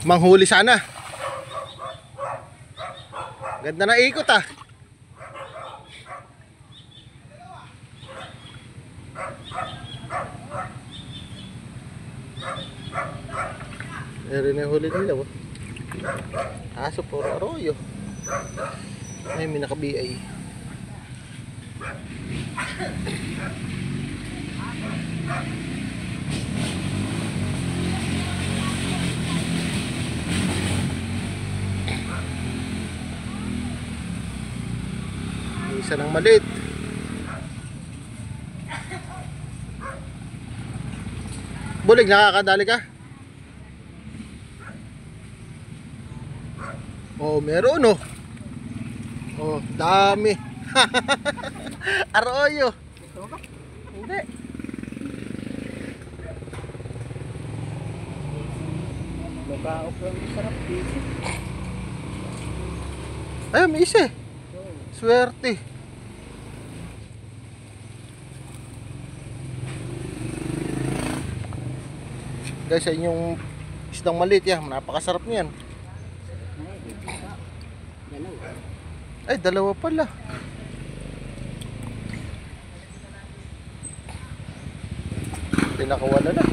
manghuli sana. Ganda na ikot ah. Meron na yung huli nila oh. Aso puro arroyo. Ay may naka-BI. Isa ng maliit. Bulig, nakakadali ka? Oh, meron oh. Oh, dami. Arroyo. Ito ba? Hindi. Magkaok lang masarap dito. Ay, may isa eh. Swerte. Guys, sa inyong isdang maliit yan, napakasarap niyan. Ay, dalawa pala. Pinakawala na.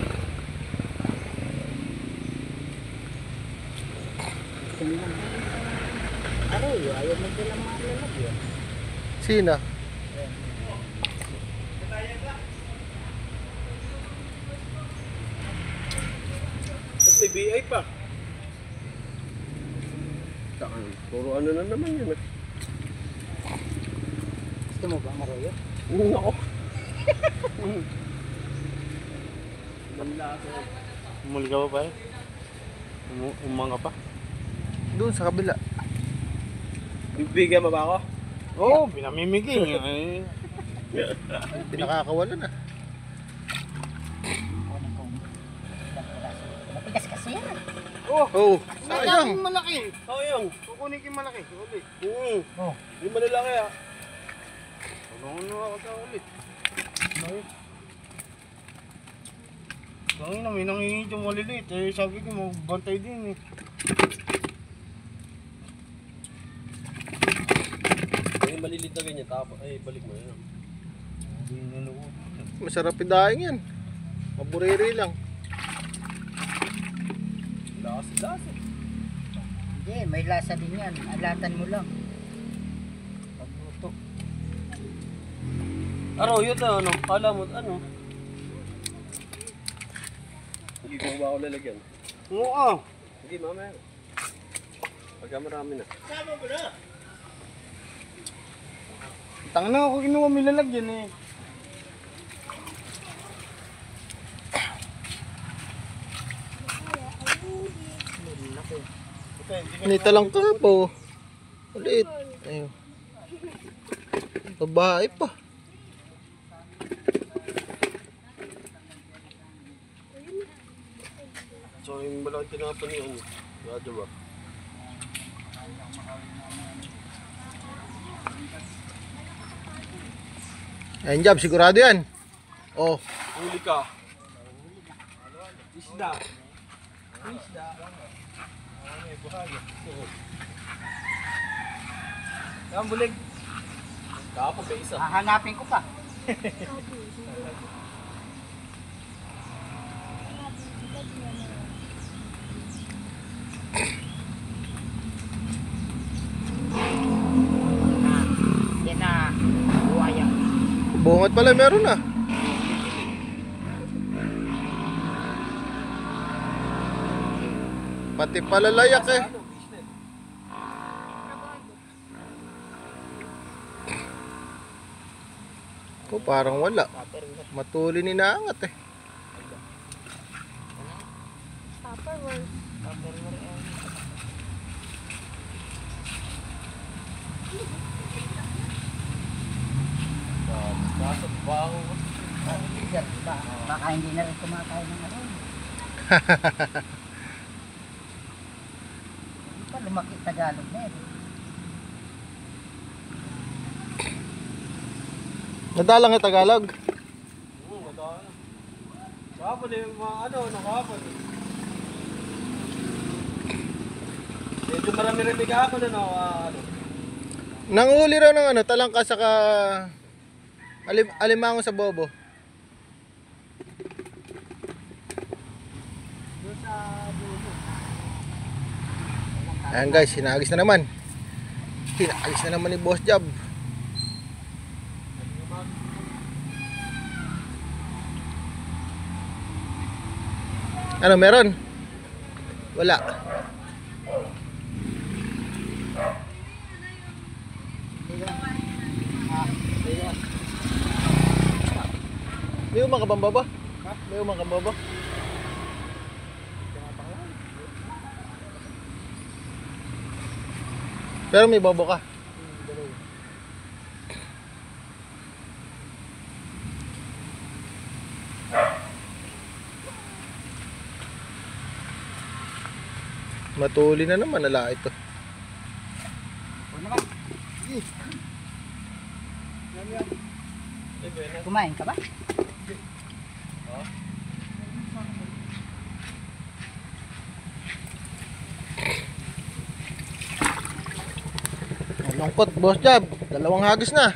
Ano yun? Ayaw mo din ang mga lalagyan. Sina? At may BI pa. Puro ano na naman yun. Gusto mo ba maroyo? Ako. Manla ako. Umuli ka pa ba eh? Umanga pa. Doon sa kabila. Bibigyan mo ba ako? Oo, pinamimigay. Ay, Pinakakawala na. Matigas kasi yan. Oh, sayang. yung malaki. Oo yung. Kukunin ko yung malaki. Ulit. Oh. Yung malalaki ah. Tulungan nyo ako sa ulit. Tangin na, may nangingit yung maliliit. Eh, sabi ko, magbantay din eh. Yung malilit na ganyan, tapos ay balik mo yun. Hindi nanood. Masarap idaing yan. Maburiri lang. Lasi. Hindi, may lasa din yan. Alatan mo lang. Pagluto. Arroyo na ano? Kala mo ano? Hindi ko ba ako lalagyan? Oo. Hindi mamaya. Pagka marami na. Tanga na ako kinuha may lalagyan eh. Nita lang ka po. Ulit. Ayun. Babae pa. So yung malaki tinapon yun. Radyo ba? Ayun job, sigurado yan. Oh, Huli ka. Isda. Yan bulig. Kapag may isa. Hahanapin ko pa. Yan na. Buhaya. bungat pala meron na. Pati pala layak eh. Oh, parang wala. Matuli ni naangat eh. Pasok ba ako? Baka hindi na rin kumakain ng ano. Hindi pa lumaki Tagalog na eh. Nadalang yung Tagalog. Oo, madami. Kahapon eh, ano, nakahapon eh. Medyo marami-rami ka ako ano. Nanguli raw ng ano, talangka saka alimango sa bobo. Doon sa dulo. Ayan guys, hinagis na naman. Hinagis na naman ni Boss Job. Ano meron? Wala. May umang ka bang baba? May umang ka baba? Pero may bobo ka. Matuli na naman, ala ito. O naman. Kumain ka ba? Lungkot, Boss Job. Dalawang hagis na.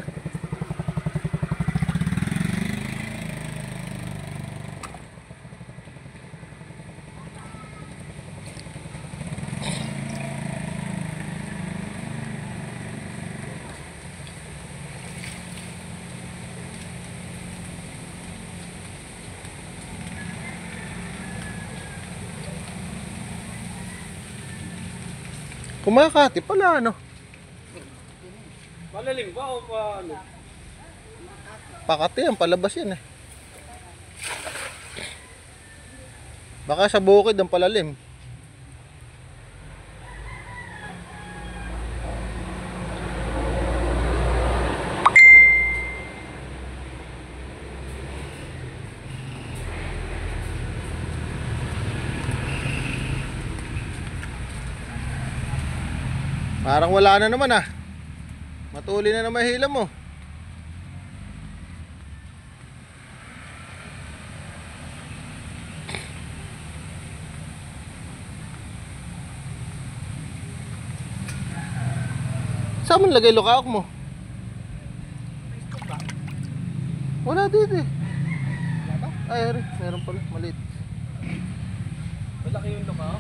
Kumakati pala, ano? Malalim ba o pa ano? Pakati yan, palabas yan eh. Baka sa bukid ang palalim. Parang wala na naman ah. Matuli na naman hila mo. Saan mo lagay lukaok mo? Wala dito eh. Ay, meron pala, maliit. Malaki yung luka.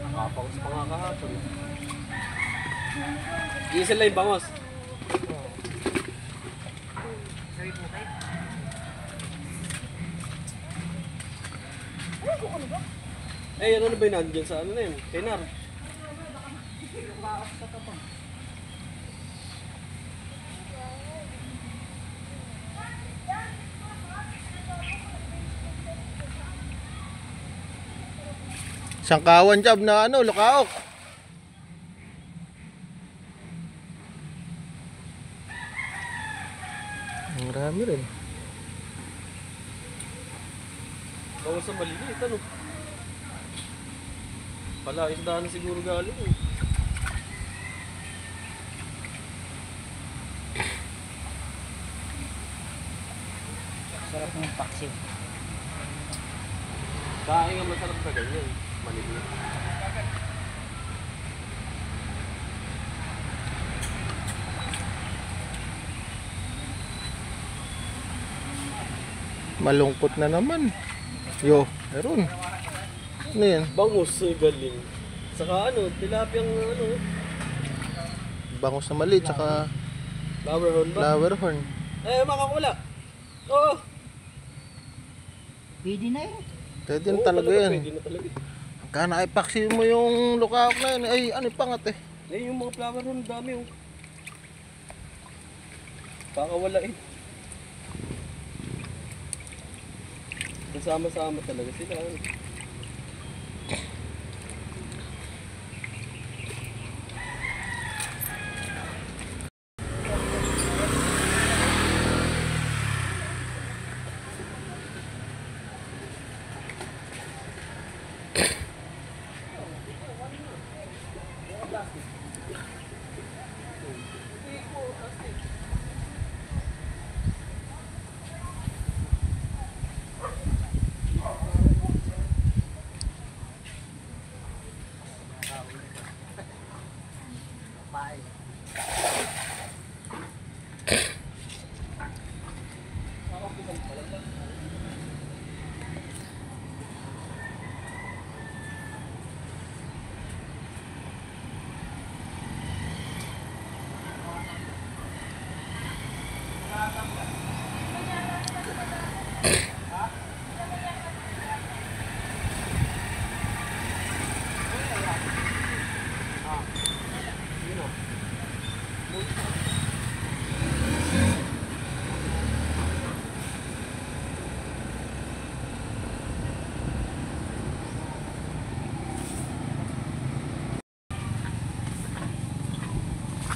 Nakapaus pa nga kahapon. Diesel lang yung bangos. Eh, ano ba yun nandiyan sa ano na yun? Tenar. Sangkawan Job na ano, lukaok. Ang rami rin. Bangos sa maliliit, ano? Pala, isda na siguro galing eh. Sarap ng paksiw. Kain nga masarap sa ganyan. Maliliit. Malungkot na naman. Yo, meron. Ano yan? Bangus, galing. Saka ano, tilapiyang ano, Bangus na maliit, tsaka flower horn ba? flower horn. Eh, makakula. Oo. Pwede na yun. Pwede na Oo, talaga yan. Pwede na talaga. Kana ipaksi mo yung lukaok na yun. Ay, ano pangat eh. Eh, yung mga flower horn, dami oh. Pakawala eh. Kasama-sama talaga sila. Ano.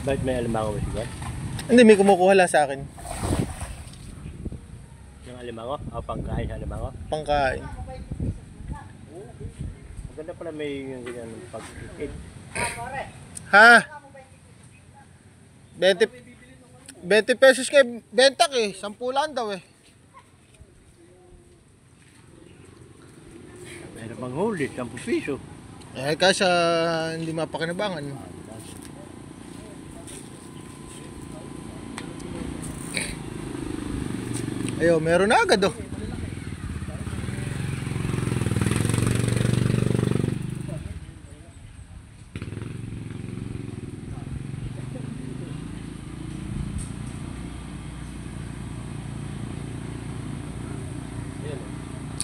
Bakit may alimango ba siya? Hindi, may kumukuha lang sa akin. Yung alimango? O pangkain sa alimango? Pangkain. Maganda pala may yung ganyan pag-eat. Ha? 20 pesos kay bentak eh. 10 lang daw eh. Meron bang huli? 10 piso. Eh, kasi hindi mapakinabangan. Ayo, meron na agad oh.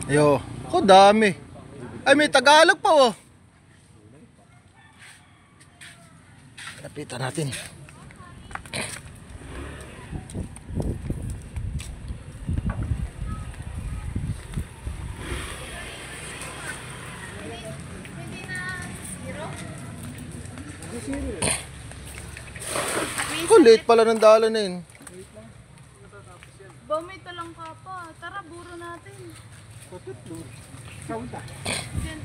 Ayo, ko dami. Ay, may Tagalog pa oh. Lapitan natin. Kulit pala ng dala na yun. Ba, may talang ka pa. Tara, buro natin. Diyan.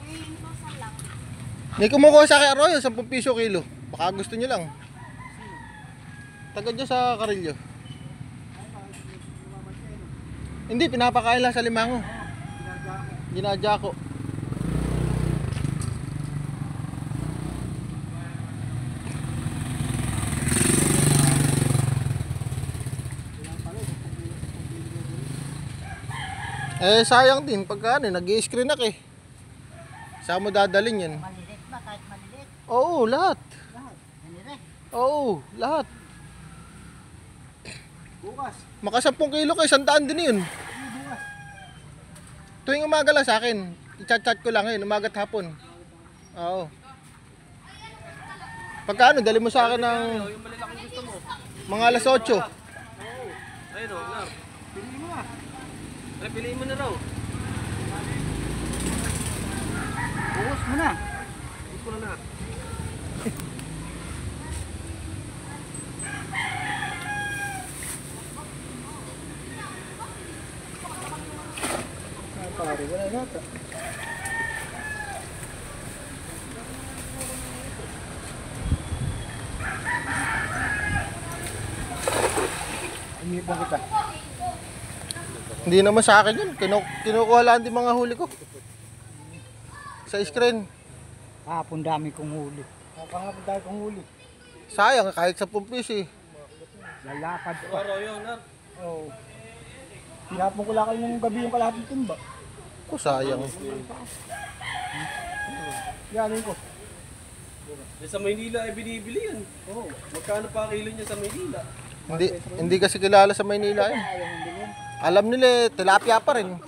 Ay, inusan lang. May kumukuha sa akin Arroyo, 10 piso kilo. Baka gusto nyo lang. Tagad nyo sa Karilyo. Hindi, pinapakain lang sa limango. Ginadya ko. Eh, sayang din pagka nag-i-screen ako eh. Saan mo dadalhin yan? Malilit ba? Kahit malilit. Oo, lahat. Lahat. Ganire. Oo, lahat. Bukas. Maka 10 kilo kayo, 100 din yun. Tuwing umaga lang sa akin. I-chat-chat ko lang yun, umaga at hapon. Oo. Pagka dali mo sa akin ng mga alas 8. Ayun o, Nar. Pili mo na. Ay, piliin mo na raw. Buhos mo na. Gusto ko na. Pare, wala yata. Umibang kita. Hindi naman sa akin yun. Kinukuha lang din mga huli ko. Sa screen. Kahapon dami kong huli. Nakahapon tayo kung huli. Sayang, kahit 10 piso eh. Lalakad pa. Arroyo, Nar. Oo. Hinapon ko lakal ng gabi yung kalahating timba. Ko sayang. Yanin ko. Sa Maynila ay binibili yan. Oo. Magkano pa kilo niya sa Maynila? Hindi kasi kilala sa Maynila yun. Alam nila, tilapia pa rin.